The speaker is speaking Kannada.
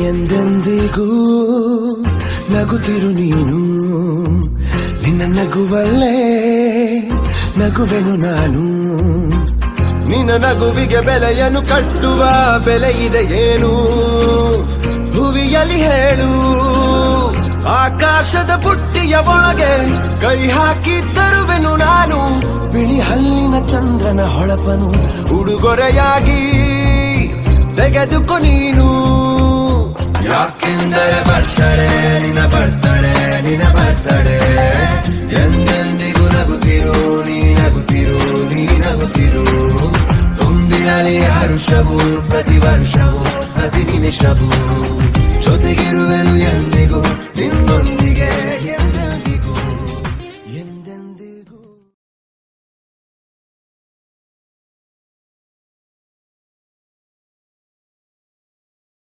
ಎಂದೆಂದಿಗೂ ನಗುತ್ತಿರು ನೀನು, ನಿನ್ನ ನಗುವಲ್ಲೇ ನಗುವೆನು ನಾನು. ನಿನ್ನ ನಗುವಿಗೆ ಬೆಲೆಯನ್ನು ಕಟ್ಟುವ ಬೆಲೆ ಇದೆ ಏನು, ಭುವಿಯಲ್ಲಿ ಹೇಳು. ಆಕಾಶದ ಬುಟ್ಟಿಯ ಒಳಗೆ ಕೈ ಹಾಕಿ ತರುವೆನು ನಾನು, ಬಿಳಿ ಹಲ್ಲಿನ ಚಂದ್ರನ ಹೊಳಪನು ಉಡುಗೊರೆಯಾಗಿ ತೆಗೆದುಕೊ ನೀನು. ಯಾಕೆಂದರೆ ಬರ್ತಡೆ ನಿನ್ನ ಬರ್ತಡೆ, ನಿನ್ನ ಬರ್ತಡೆ. ಎಂದೆಂದಿಗೂ ನಗುತ್ತಿರು ನೀ ನಗುತ್ತಿರು, ನೀ ನಗುತ್ತಿರು. ತುಂಬಿರಲಿ ಹರುಷವು ಪ್ರತಿ ವರ್ಷವೂ ಪ್ರತಿ ನಿಮಿಷವೂ, ಜೊತೆಗಿರುವೆನು ಎಂದಿಗೂ ನಿನ್ನೊಂದಿಗೆ.